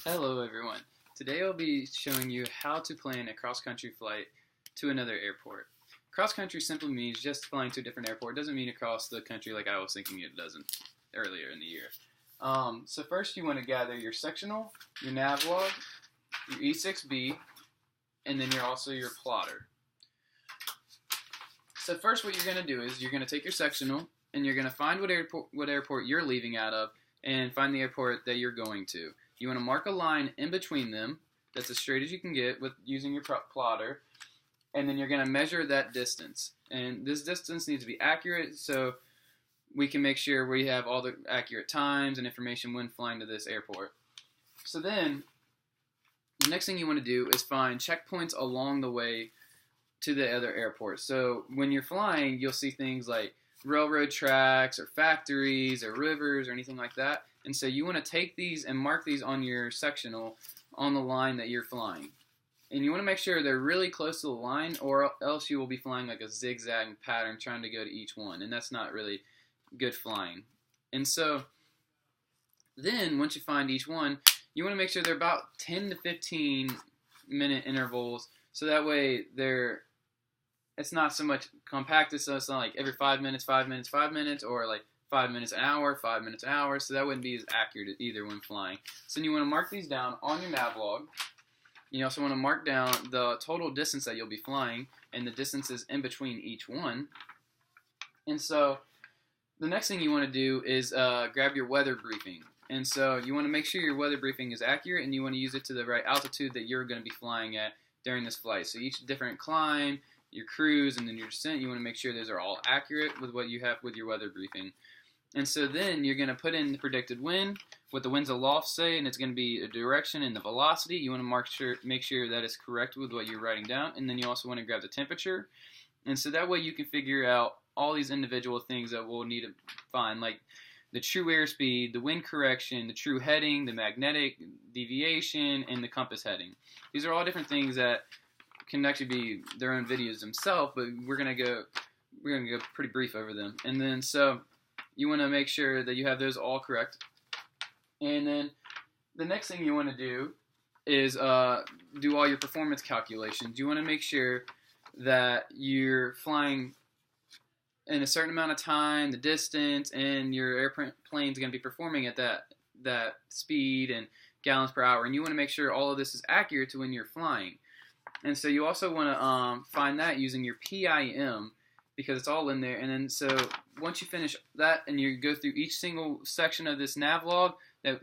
Hello everyone. Today I'll be showing you how to plan a cross-country flight to another airport. Cross-country simply means just flying to a different airport. It doesn't mean across the country like I was thinking it doesn't earlier in the year. So first you want to gather your sectional, your navlog, your E6B, and then also your plotter. So first what you're going to do is you're going to take your sectional and you're going to find what airport you're leaving out of and find the airport that you're going to. You want to mark a line in between them that's as straight as you can get with using your plotter, and then you're going to measure that distance. And this distance needs to be accurate so we can make sure we have all the accurate times and information when flying to this airport. So then the next thing you want to do is find checkpoints along the way to the other airport. So when you're flying, you'll see things like railroad tracks or factories or rivers or anything like that. And so you want to take these and mark these on your sectional on the line that you're flying. And you want to make sure they're really close to the line, or else you will be flying like a zigzag pattern trying to go to each one. And that's not really good flying. And so then once you find each one, you want to make sure they're about 10 to 15 minute intervals. So that way it's not so much compacted, so it's not like every 5 minutes, 5 minutes, 5 minutes, or like 5 minutes an hour, 5 minutes an hour, so that wouldn't be as accurate either when flying. So then you want to mark these down on your navlog. You also want to mark down the total distance that you'll be flying and the distances in between each one. And so the next thing you want to do is grab your weather briefing. And so you want to make sure your weather briefing is accurate, and you want to use it to the right altitude that you're going to be flying at during this flight. So each different climb, your cruise, and then your descent, you want to make sure those are all accurate with what you have with your weather briefing. And so then you're going to put in the predicted wind, what the winds aloft say, and it's going to be a direction and the velocity. You want to make sure that it's correct with what you're writing down. And then you also want to grab the temperature. And so that way you can figure out all these individual things that we'll need to find, like the true airspeed, the wind correction, the true heading, the magnetic deviation, and the compass heading. These are all different things that can actually be their own videos themselves, but we're gonna go pretty brief over them. And then so you want to make sure that you have those all correct. And then the next thing you want to do is do all your performance calculations. You want to make sure that you're flying in a certain amount of time, the distance, and your airplane is going to be performing at that speed and gallons per hour. And you want to make sure all of this is accurate to when you're flying. And so you also want to find that using your PIM, because it's all in there. And then so once you finish that and you go through each single section of this navlog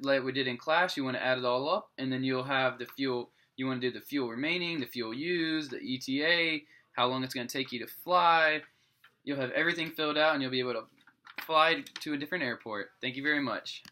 like we did in class, you want to add it all up, and then you'll have the fuel. You want to do the fuel remaining, the fuel used, the ETA, how long it's going to take you to fly. You'll have everything filled out, and you'll be able to fly to a different airport. Thank you very much.